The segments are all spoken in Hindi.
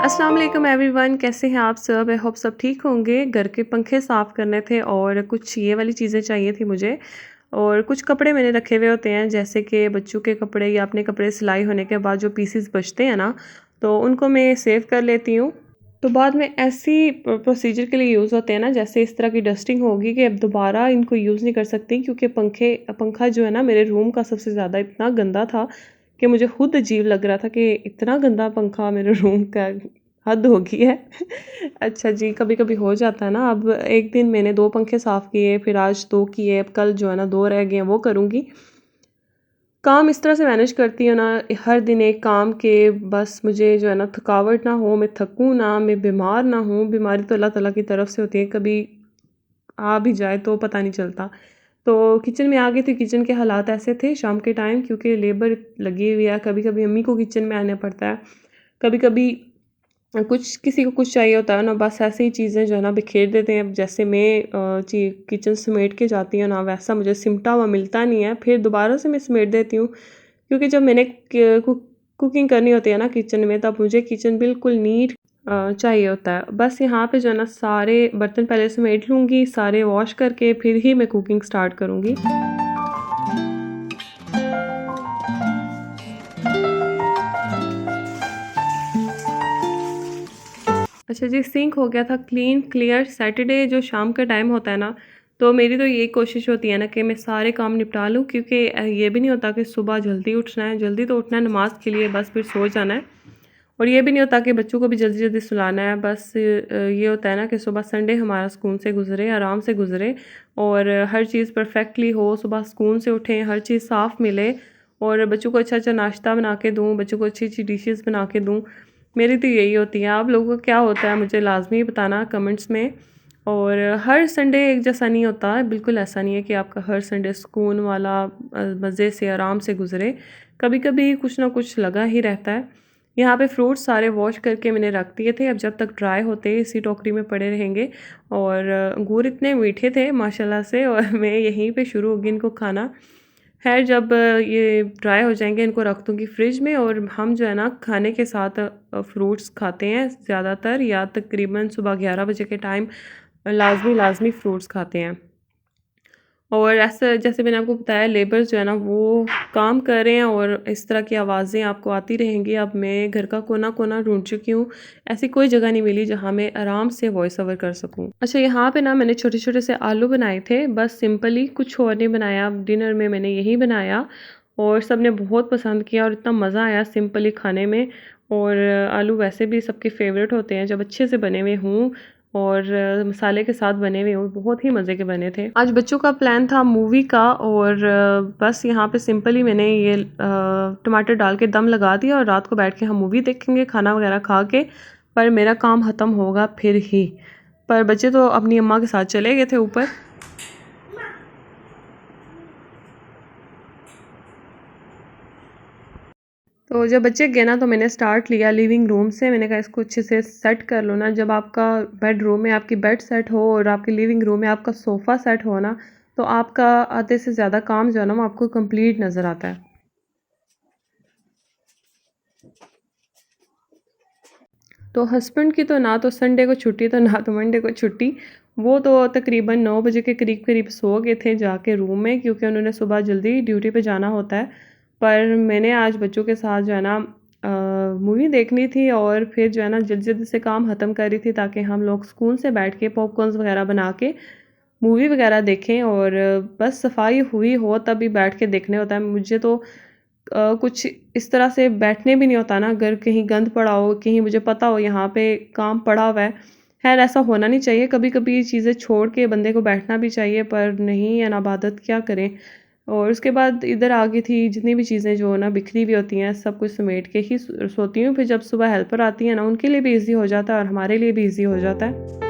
अस्सलाम वालेकुम एवरीवन, कैसे हैं आप सब? आई होप सब ठीक होंगे। घर के पंखे साफ़ करने थे और कुछ ये वाली चीज़ें चाहिए थी मुझे। और कुछ कपड़े मैंने रखे हुए होते हैं, जैसे कि बच्चों के कपड़े या अपने कपड़े सिलाई होने के बाद जो पीसेस बचते हैं ना, तो उनको मैं सेव कर लेती हूँ। तो बाद में ऐसी प्रोसीजर के लिए यूज़ होते हैं ना, जैसे इस तरह की डस्टिंग होगी कि अब दोबारा इनको यूज़ नहीं कर सकती, क्योंकि पंखा जो है ना मेरे रूम का सबसे ज़्यादा इतना गंदा था कि मुझे खुद अजीब लग रहा था कि इतना गंदा पंखा मेरे रूम का, हद हो गई है। अच्छा जी, कभी-कभी हो जाता है ना। अब एक दिन मैंने 2 पंखे साफ़ किए, फिर आज 2 किए, अब कल जो है ना 2 रह गए हैं, वो करूँगी। काम इस तरह से मैनेज करती हूँ ना, हर दिन एक काम के, बस मुझे जो है ना थकावट ना हो, मैं थकूँ ना, मैं बीमार ना हूँ। बीमारी तो अल्लाह ताला की तरफ से होती है, कभी आ भी जाए तो पता नहीं चलता। तो किचन में आ गई थी, किचन के हालात ऐसे थे शाम के टाइम, क्योंकि लेबर लगी हुई है, कभी-कभी अम्मी को किचन में आना पड़ता है, कभी-कभी कुछ किसी को कुछ चाहिए होता है ना, बस ऐसे ही चीज़ें जो है ना बिखेर देते हैं। अब जैसे मैं किचन समेट के जाती हूँ ना, वैसा मुझे सिमटा हुआ मिलता नहीं है, फिर दोबारा से मैं समेट देती हूँ, क्योंकि जब मैंने कुकिंग करनी होती है ना किचन में, तब मुझे किचन बिल्कुल नीट चाहिए होता है। बस यहाँ पे जो है ना सारे बर्तन पहले समेट लूँगी, सारे वॉश करके फिर ही मैं कुकिंग स्टार्ट करूँगी। अच्छा जी, सिंक हो गया था क्लीन क्लियर। सैटरडे जो शाम का टाइम होता है ना, तो मेरी तो यही कोशिश होती है ना कि मैं सारे काम निपटा लूँ, क्योंकि ये भी नहीं होता कि सुबह जल्दी उठना है, जल्दी तो उठना है नमाज़ के लिए, बस फिर सो जाना है। और ये भी नहीं होता कि बच्चों को भी जल्दी-जल्दी सुलाना है, बस ये होता है ना कि सुबह संडे हमारा सुकून से गुज़रे, आराम से गुज़रे, और हर चीज़ परफ़ेक्टली हो, सुबह सुकून से उठें, हर चीज़ साफ़ मिले, और बच्चों को अच्छा-अच्छा नाश्ता बना के दूँ, बच्चों को अच्छी-अच्छी डिशेज़ बना के दूँ। मेरी तो यही होती है। आप लोगों का क्या होता है मुझे लाज़मी बताना कमेंट्स में। और हर संडे एक जैसा नहीं होता है, बिल्कुल ऐसा नहीं है कि आपका हर संडे सुकून वाला मज़े से आराम से गुज़रे। कभी-कभी कुछ ना कुछ लगा ही रहता है। यहाँ पे फ्रूट्स सारे वॉश करके मैंने रख दिए थे, अब जब तक ड्राई होते इसी टोकरी में पड़े रहेंगे। और अंगूर इतने मीठे थे माशाल्लाह से, और मैं यहीं पे शुरू होगी इनको खाना। ख़ैर, जब ये ड्राई हो जाएँगे इनको रख दूँगी फ्रिज में, और हम जो है ना खाने के साथ फ्रूट्स खाते हैं ज़्यादातर, या तकरीबन सुबह 11 बजे के टाइम लाज़मी फ्रूट्स खाते हैं। और ऐसा जैसे मैंने आपको बताया, लेबर्स जो है ना वो काम कर रहे हैं, और इस तरह की आवाज़ें आपको आती रहेंगी। अब मैं घर का कोना-कोना ढूँढ चुकी हूँ, ऐसी कोई जगह नहीं मिली जहाँ मैं आराम से वॉइस ओवर कर सकूँ। अच्छा, यहाँ पे ना मैंने छोटे-छोटे से आलू बनाए थे, बस सिंपली, कुछ और नहीं बनाया। डिनर में मैंने यही बनाया, और सबने बहुत पसंद किया, और इतना मज़ा आया सिंपली खाने में। और आलू वैसे भी सबके फेवरेट होते हैं जब अच्छे से बने हुए हों, और मसाले के साथ बने हुए हों, बहुत ही मज़े के बने थे। आज बच्चों का प्लान था मूवी का, और बस यहाँ पे सिंपली मैंने ये टमाटर डाल के दम लगा दिया, और रात को बैठ के हम मूवी देखेंगे खाना वगैरह खा के। पर मेरा काम ख़त्म होगा फिर ही। पर बच्चे तो अपनी अम्मा के साथ चले गए थे ऊपर। तो जब बच्चे गए ना, तो मैंने स्टार्ट लिया लिविंग रूम से। मैंने कहा इसको अच्छे से सेट कर लो ना। जब आपका बेडरूम में आपकी बेड सेट हो, और आपके लिविंग रूम में आपका सोफ़ा सेट हो ना, तो आपका आधे से ज़्यादा काम जो है ना वो आपको कंप्लीट नज़र आता है। तो हस्बैंड की तो ना तो संडे को छुट्टी, तो ना तो मंडे को छुट्टी। वो तो तकरीबन 9 बजे के करीब-करीब सो गए थे जाके रूम में, क्योंकि उन्होंने सुबह जल्दी ड्यूटी पे जाना होता है। पर मैंने आज बच्चों के साथ जो है ना मूवी देखनी थी, और फिर जो है ना जल्दी-जल्दी से काम ख़त्म कर रही थी, ताकि हम लोग सुकून से बैठ के पॉपकॉर्न्स वग़ैरह बना के मूवी वग़ैरह देखें। और बस सफाई हुई हो तभी बैठ के देखने होता है। मुझे तो कुछ इस तरह से बैठने भी नहीं होता ना, अगर कहीं गंद पड़ा हो, कहीं मुझे पता हो यहाँ पे काम पड़ा हुआ है। ख़ैर, ऐसा होना नहीं चाहिए, कभी-कभी चीज़ें छोड़ के बंदे को बैठना भी चाहिए, पर नहीं है ना, इबादत क्या करें। और उसके बाद इधर आ गई थी, जितनी भी चीज़ें जो ना बिखरी हुई होती हैं सब कुछ समेट के ही सोती हूँ। फिर जब सुबह हेल्पर आती है ना, उनके लिए भी ईज़ी हो जाता है, और हमारे लिए भी ईज़ी हो जाता है।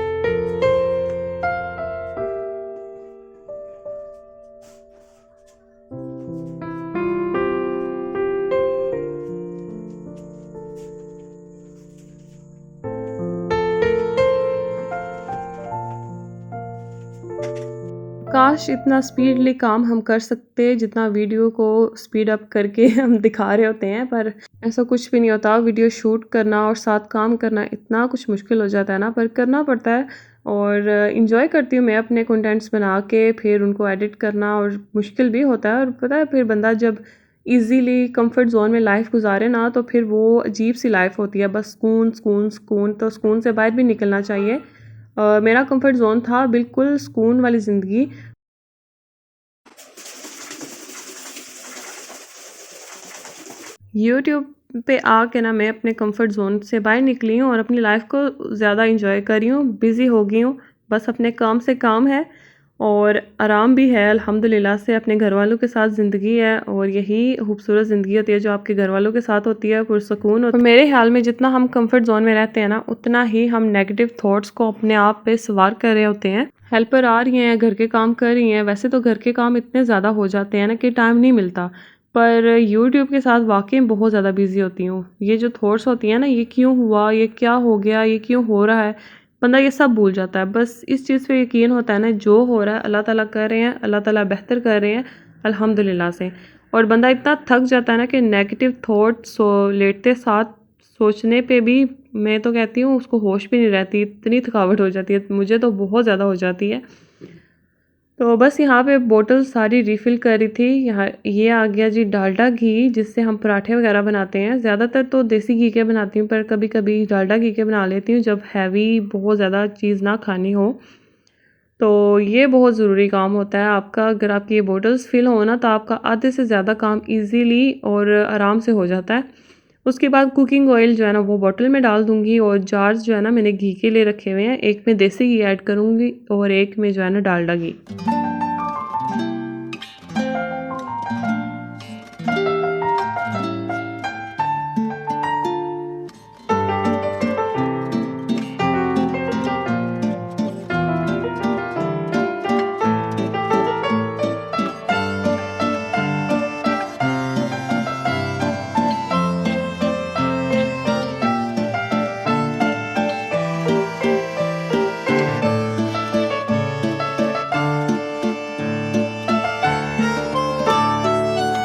काश इतना स्पीडली काम हम कर सकते जितना वीडियो को स्पीड अप करके हम दिखा रहे होते हैं, पर ऐसा कुछ भी नहीं होता। वीडियो शूट करना और साथ काम करना इतना कुछ मुश्किल हो जाता है ना, पर करना पड़ता है। और इन्जॉय करती हूँ मैं अपने कंटेंट्स बना के, फिर उनको एडिट करना, और मुश्किल भी होता है। और पता है फिर बंदा जब इजीली कंफर्ट जोन में लाइफ गुजारे ना, तो फिर वो अजीब सी लाइफ होती है, बस सुकून सुकून सुकून। तो सुकून से बाहर भी निकलना चाहिए। मेरा कंफर्ट जोन था बिल्कुल सुकून वाली ज़िंदगी। यूट्यूब पे आके ना मैं अपने कंफर्ट जोन से बाहर निकली हूँ और अपनी लाइफ को ज़्यादा इंजॉय कर रही हूँ, बिज़ी हो गई हूँ। बस अपने काम से काम है और आराम भी है अल्हम्दुलिल्लाह से। अपने घर वालों के साथ ज़िंदगी है, और यही खूबसूरत ज़िंदगी होती है जो आपके घर वालों के साथ होती है, पुरसकून होती है। मेरे ख्याल में जितना हम कंफर्ट जोन में रहते हैं ना, उतना ही हम नेगेटिव थॉट्स को अपने आप पे सवार कर रहे होते हैं। हेल्पर आ रही हैं, घर के काम कर रही हैं, वैसे तो घर के काम इतने ज़्यादा हो जाते हैं ना कि टाइम नहीं मिलता, पर यूट्यूब के साथ वाक़ई में बहुत ज़्यादा बिज़ी होती हूँ। ये जो थॉट्स होती हैं ना, ये क्यों हुआ, ये क्या हो गया, ये क्यों हो रहा है, बंदा ये सब भूल जाता है। बस इस चीज़ पे यकीन होता है ना, जो हो रहा है अल्लाह ताला कर रहे हैं, अल्लाह ताला बेहतर कर रहे हैं अल्हम्दुलिल्लाह से। और बंदा इतना थक जाता है ना कि नेगेटिव थॉट्स लेटते साथ सोचने पे भी, मैं तो कहती हूँ उसको होश भी नहीं रहती, इतनी थकावट हो जाती है। मुझे तो बहुत ज़्यादा हो जाती है। तो बस यहाँ पे बोतल सारी रिफ़िल कर रही थी। यहाँ ये आ गया जी डालडा घी, जिससे हम पराठे वगैरह बनाते हैं। ज़्यादातर तो देसी घी के बनाती हूँ, पर कभी-कभी डालडा घी के बना लेती हूँ जब हैवी बहुत ज़्यादा चीज़ ना खानी हो। तो ये बहुत ज़रूरी काम होता है आपका। अगर आपकी ये बोतल्स फ़िल हो ना, तो आपका आधे से ज़्यादा काम ईज़िली और आराम से हो जाता है। उसके बाद कुकिंग ऑयल जो है ना, वो बॉटल में डाल दूँगी, और जार्स जो है ना मैंने घी के लिए रखे हुए हैं। एक में देसी घी ऐड करूँगी और एक में जो है ना डालडा घी।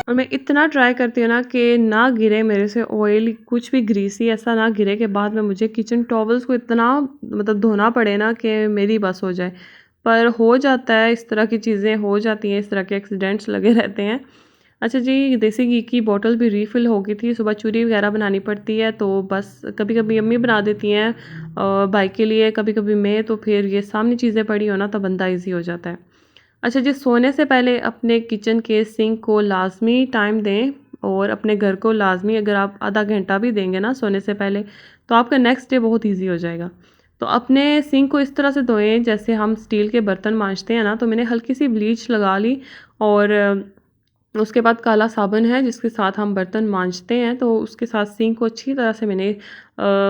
और मैं इतना ट्राई करती हूँ ना कि ना गिरे मेरे से ऑयल, कुछ भी ग्रीसी ऐसा ना गिरे कि बाद में मुझे किचन टॉवल्स को इतना मतलब धोना पड़े ना कि मेरी बस हो जाए। पर हो जाता है, इस तरह की चीज़ें हो जाती हैं, इस तरह के एक्सीडेंट्स लगे रहते हैं। अच्छा जी, देसी घी की बॉटल भी रीफ़िल हो गई थी। सुबह चूरी वगैरह बनानी पड़ती है, तो बस कभी-कभी अम्मी बना देती हैं भाई के लिए, कभी-कभी मैं। तो फिर ये सामने चीज़ें पड़ी हो ना, तो बंदा ईज़ी हो जाता है। अच्छा जी, सोने से पहले अपने किचन के सिंक को लाज़मी टाइम दें, और अपने घर को लाज़मी, अगर आप आधा घंटा भी देंगे ना सोने से पहले, तो आपका नेक्स्ट डे बहुत ईज़ी हो जाएगा। तो अपने सिंक को इस तरह से धोएँ जैसे हम स्टील के बर्तन मांजते हैं ना। तो मैंने हल्की सी ब्लीच लगा ली, और उसके बाद काला साबुन है जिसके साथ हम बर्तन मांजते हैं, तो उसके साथ सिंक को अच्छी तरह से मैंने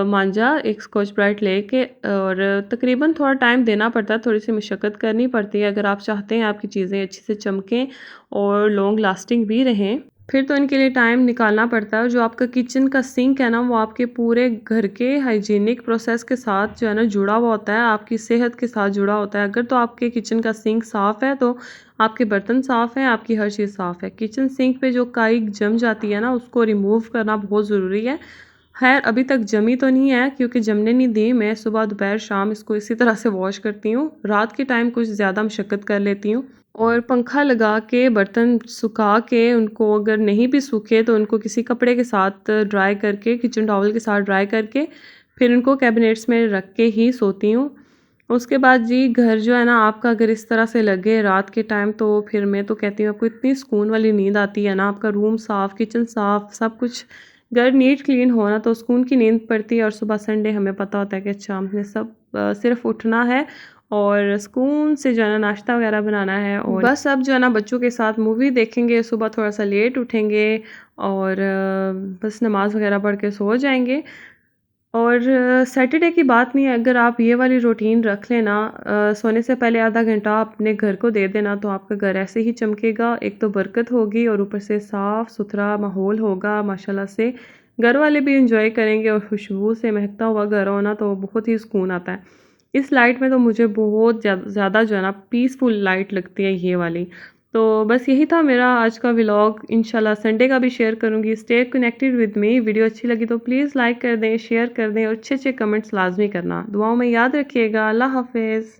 मांजा एक स्कॉच ब्राइट लेके। और तकरीबन थोड़ा टाइम देना पड़ता है, थोड़ी सी मशक्क़त करनी पड़ती है अगर आप चाहते हैं आपकी चीज़ें अच्छे से चमकें और लॉन्ग लास्टिंग भी रहें। फिर तो इनके लिए टाइम निकालना पड़ता है। और जो आपका किचन का सिंक है ना, वो आपके पूरे घर के हाइजीनिक प्रोसेस के साथ जो है ना जुड़ा हुआ होता है, आपकी सेहत के साथ जुड़ा होता है। अगर तो आपके किचन का सिंक साफ़ है, तो आपके बर्तन साफ़ हैं, आपकी हर चीज़ साफ़ है। किचन सिंक पे जो काई जम जाती है ना, उसको रिमूव करना बहुत ज़रूरी है। खैर अभी तक जमी तो नहीं है, क्योंकि जमने नहीं दी। मैं सुबह दोपहर शाम इसको इसी तरह से वॉश करती हूँ। रात के टाइम कुछ ज़्यादा मशक्क़त कर लेती हूँ, और पंखा लगा के बर्तन सुखा के, उनको अगर नहीं भी सूखे तो उनको किसी कपड़े के साथ ड्राई करके, किचन टॉवल के साथ ड्राई करके, फिर उनको कैबिनेट्स में रख के ही सोती हूँ। उसके बाद जी, घर जो है ना आपका अगर इस तरह से लगे रात के टाइम, तो फिर मैं तो कहती हूँ आपको इतनी सुकून वाली नींद आती है ना। आपका रूम साफ़, किचन साफ़, सब कुछ घर नीट क्लीन होना, तो सुकून की नींद पड़ती है। और सुबह संडे हमें पता होता है कि अच्छा हमने सब सिर्फ उठना है और सुकून से जो है ना नाश्ता वगैरह बनाना है, और बस अब जो है ना बच्चों के साथ मूवी देखेंगे, सुबह थोड़ा सा लेट उठेंगे, और बस नमाज वगैरह पढ़ के सो जाएंगे। और सैटरडे की बात नहीं है, अगर आप ये वाली रूटीन रख लेना, सोने से पहले आधा घंटा अपने घर को दे देना, तो आपका घर ऐसे ही चमकेगा। एक तो बरकत होगी, और ऊपर से साफ़ सुथरा माहौल होगा माशाल्लाह से। घर वाले भी इंजॉय करेंगे, और खुशबू से महकता हुआ घर होना तो बहुत ही सुकून आता है। इस लाइट में तो मुझे बहुत ज़्यादा जो है ना पीसफुल लाइट लगती है ये वाली। तो बस यही था मेरा आज का व्लॉग। इंशाल्लाह संडे का भी शेयर करूँगी। Stay connected with me. Video अच्छी लगी तो प्लीज़ लाइक कर दें, शेयर कर दें और अच्छे-अच्छे कमेंट्स लाज़मी करना। दुआओं में याद रखिएगा। अल्लाह हाफ़िज़।